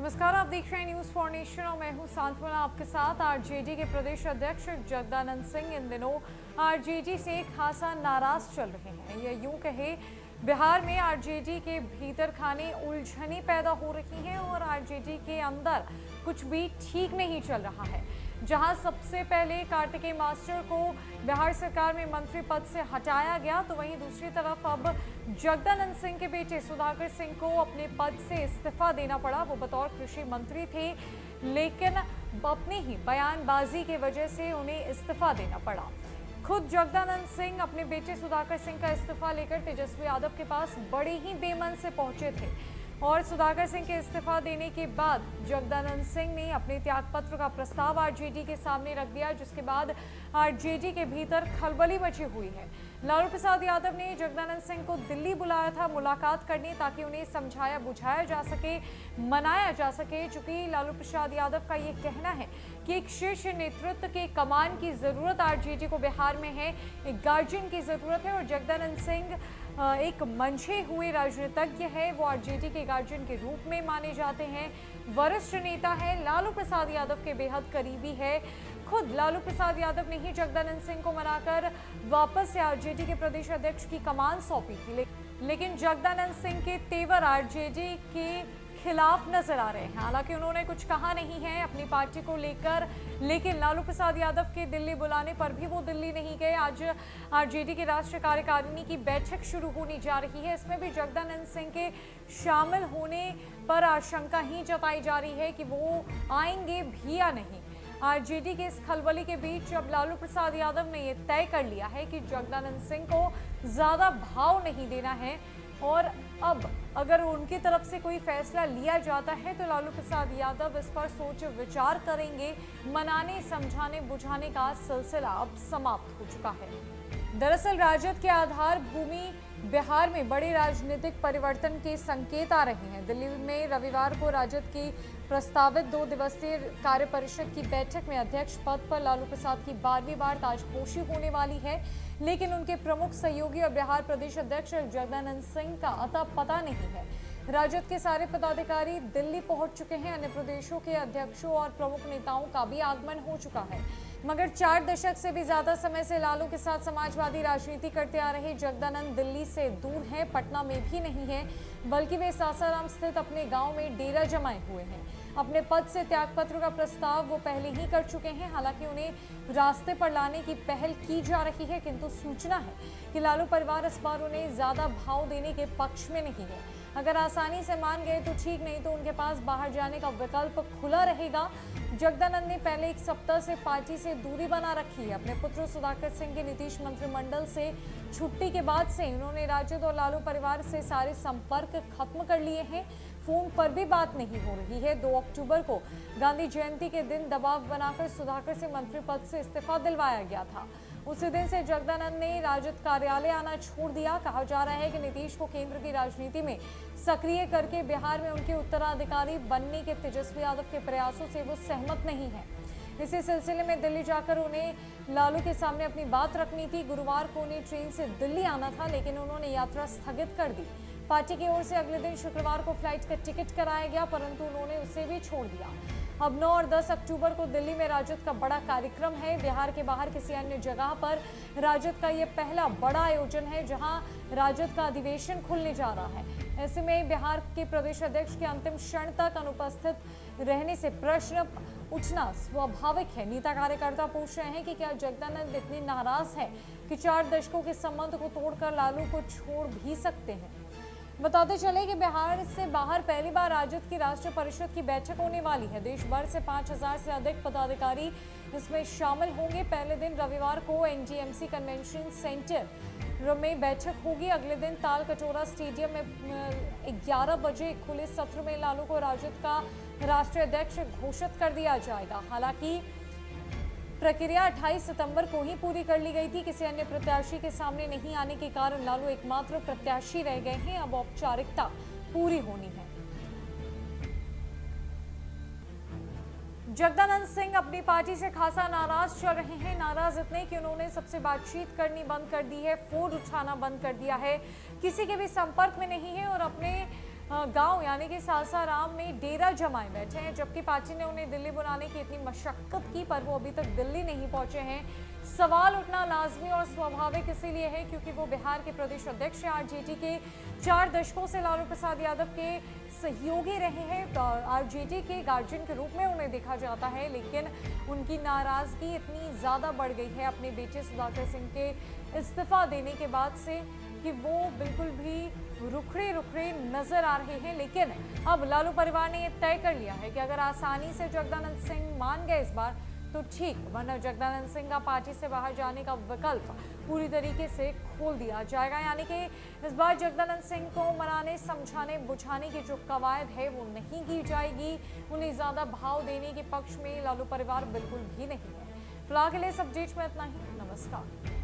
नमस्कार, आप देख रहे हैं न्यूज फॉर नेशन और मैं हूं सांत्वना आपके साथ। आरजेडी के प्रदेश अध्यक्ष जगदानंद सिंह इन दिनों आरजेडी से खासा नाराज चल रहे हैं। ये यूं कहे, बिहार में आरजेडी के भीतर खाने उलझनें पैदा हो रही हैं और आरजेडी के अंदर कुछ भी ठीक नहीं चल रहा है। जहां सबसे पहले कार्तिकेय मास्टर को बिहार सरकार में मंत्री पद से हटाया गया, तो वहीं दूसरी तरफ अब जगदानंद सिंह के बेटे सुधाकर सिंह को अपने पद से इस्तीफा देना पड़ा। वो बतौर कृषि मंत्री थे, लेकिन अपनी ही बयानबाजी की वजह से उन्हें इस्तीफा देना पड़ा। खुद जगदानंद सिंह अपने बेटे सुधाकर सिंह का इस्तीफा लेकर तेजस्वी यादव के पास बड़े ही बेमन से पहुंचे थे और सुधाकर सिंह के इस्तीफा देने के बाद जगदानंद सिंह ने अपने त्यागपत्र का प्रस्ताव आरजेडी के सामने रख दिया, जिसके बाद आरजेडी के भीतर खलबली मची हुई है। लालू प्रसाद यादव ने जगदानंद सिंह को दिल्ली बुलाया था मुलाकात करने, ताकि उन्हें समझाया बुझाया जा सके, मनाया जा सके। चूंकि लालू प्रसाद यादव का ये कहना है कि एक शीर्ष नेतृत्व के कमान की जरूरत आरजेडी को बिहार में है, एक गार्जियन की जरूरत है और जगदानंद सिंह एक मंझे हुए राजनीतिज्ञ है। वो आरजेडी के गार्जियन के रूप में माने जाते हैं, वरिष्ठ नेता है, लालू प्रसाद यादव के बेहद करीबी है। खुद लालू प्रसाद यादव ने ही जगदानंद सिंह को मनाकर वापस से आरजेडी के प्रदेश अध्यक्ष की कमान सौंपी थी, लेकिन जगदानंद सिंह के तेवर आरजेडी के खिलाफ नजर आ रहे हैं। हालांकि उन्होंने कुछ कहा नहीं है अपनी पार्टी को लेकर, लेकिन लालू प्रसाद यादव के दिल्ली बुलाने पर भी वो दिल्ली नहीं गए। आज आरजेडी की राष्ट्रीय कार्यकारिणी की बैठक शुरू होने जा रही है। इसमें भी जगदानंद सिंह के शामिल होने पर आशंका ही जताई जा रही है कि वो आएंगे भी या नहीं। आरजेडी के इस खलबली के बीच अब लालू प्रसाद यादव ने यह तय कर लिया है कि जगदानंद सिंह को ज्यादा भाव नहीं देना है और अब अगर उनकी तरफ से कोई फैसला लिया जाता है तो लालू प्रसाद यादव इस पर सोच विचार करेंगे। मनाने समझाने बुझाने का सिलसिला अब समाप्त हो चुका है। दरअसल राजद के आधार भूमि बिहार में बड़े राजनीतिक परिवर्तन के संकेत आ रहे हैं। दिल्ली में रविवार को राजद की प्रस्तावित 2 दिवसीय कार्य परिषद की बैठक में अध्यक्ष पद पर लालू प्रसाद की 12वीं बार ताजपोशी होने वाली है, लेकिन उनके प्रमुख सहयोगी और बिहार प्रदेश अध्यक्ष जगदानंद सिंह का अता पता नहीं है। राजद के सारे पदाधिकारी दिल्ली पहुंच चुके हैं। अन्य प्रदेशों के अध्यक्षों और प्रमुख नेताओं का भी आगमन हो चुका है, मगर 4 दशक से भी ज्यादा समय से लालू के साथ समाजवादी राजनीति करते आ रहे जगदानंद दिल्ली से दूर हैं, पटना में भी नहीं है, बल्कि वे सासाराम स्थित अपने गांव में डेरा जमाए हुए हैं। अपने पद से त्यागपत्र का प्रस्ताव वो पहले ही कर चुके हैं। हालांकि उन्हें रास्ते पर लाने की पहल की जा रही है, किंतु सूचना है कि लालू परिवार इस बार उन्हें ज्यादा भाव देने के पक्ष में नहीं है। अगर आसानी से मान गए तो ठीक, नहीं तो उनके पास बाहर जाने का विकल्प खुला रहेगा। जगदानंद ने पहले 1 सप्ताह से पार्टी से दूरी बना रखी है। अपने पुत्र सुधाकर सिंह के नीतीश मंत्रिमंडल से छुट्टी के बाद से उन्होंने राजद और लालू परिवार से सारे संपर्क खत्म कर लिए हैं। फोन पर भी बात नहीं हो रही है। 2 अक्टूबर को गांधी जयंती के दिन दबाव बनाकर सुधाकर से मंत्री पद से इस्तीफा दिलवाया गया था। उसी दिन से जगदानंद ने राजद कार्यालय आना छोड़ दिया। कहा जा रहा है कि नीतीश को केंद्र की राजनीति में सक्रिय करके बिहार में उनके उत्तराधिकारी बनने के तेजस्वी यादव के प्रयासों से वो सहमत नहीं है। इसी सिलसिले में दिल्ली जाकर उन्हें लालू के सामने अपनी बात रखनी थी। गुरुवार को उन्हें ट्रेन से दिल्ली आना था, लेकिन उन्होंने यात्रा स्थगित कर दी। पार्टी की ओर से अगले दिन शुक्रवार को फ्लाइट का टिकट कराया गया, परंतु उन्होंने उसे भी छोड़ दिया। अब 9 और 10 अक्टूबर को दिल्ली में राजद का बड़ा कार्यक्रम है। बिहार के बाहर किसी अन्य जगह पर राजद का यह पहला बड़ा आयोजन है, जहां राजद का अधिवेशन खुलने जा रहा है। ऐसे में बिहार के प्रदेश अध्यक्ष के अंतिम क्षण तक अनुपस्थित रहने से प्रश्न उठना स्वाभाविक है। नेता कार्यकर्ता पूछ रहे हैं कि क्या जगदानंद इतने नाराज है कि 4 दशकों के संबंध को तोड़कर लालू को छोड़ भी सकते हैं। बताते चले कि बिहार से बाहर पहली बार राजद की राष्ट्रीय परिषद की बैठक होने वाली है। देश भर से 5000 से अधिक पदाधिकारी इसमें शामिल होंगे। पहले दिन रविवार को एनडीएमसी कन्वेंशन सेंटर में बैठक होगी। अगले दिन ताल कटोरा स्टेडियम में 11 बजे खुले सत्र में लालू को राजद का राष्ट्रीय अध्यक्ष घोषित कर दिया जाएगा। हालांकि प्रक्रिया 28 सितंबर को ही पूरी कर ली गई थी। किसी अन्य प्रत्याशी के सामने नहीं आने के कारण लालू एकमात्र प्रत्याशी रह गए हैं। अब औपचारिकता पूरी होनी है। जगदानंद सिंह अपनी पार्टी से खासा नाराज चल रहे हैं। नाराज इतने कि उन्होंने सबसे बातचीत करनी बंद कर दी है, फोन उठाना बंद कर दिया है, किसी के भी संपर्क में नहीं है और अपने गांव यानी कि सासाराम में डेरा जमाए बैठे हैं, जबकि पार्टी ने उन्हें दिल्ली बुलाने की इतनी मशक्कत की पर वो अभी तक दिल्ली नहीं पहुंचे हैं। सवाल उठना लाजमी और स्वाभाविक इसीलिए है क्योंकि वो बिहार के प्रदेश अध्यक्ष हैं। आरजेडी के 4 दशकों से लालू प्रसाद यादव के सहयोगी रहे हैं। आरजेडी के गार्जियन के रूप में उन्हें देखा जाता है, लेकिन उनकी नाराजगी इतनी ज़्यादा बढ़ गई है अपने बेटे सुधाकर सिंह के इस्तीफा देने के बाद से कि वो बिल्कुल भी रुखड़े नजर आ रहे हैं। लेकिन अब लालू परिवार ने ये तय कर लिया है कि अगर आसानी से जगदानंद सिंह मान गए इस बार तो ठीक, वरना जगदानंद सिंह का पार्टी से बाहर जाने का विकल्प पूरी तरीके से खोल दिया जाएगा। यानी कि इस बार जगदानंद सिंह को मनाने, समझाने, बुझाने की जो कवायद है वो नहीं की जाएगी। उन्हें ज्यादा भाव देने के पक्ष में लालू परिवार बिल्कुल भी नहीं है। फिलहाल के लिए इस अपडेट में इतना ही। नमस्कार।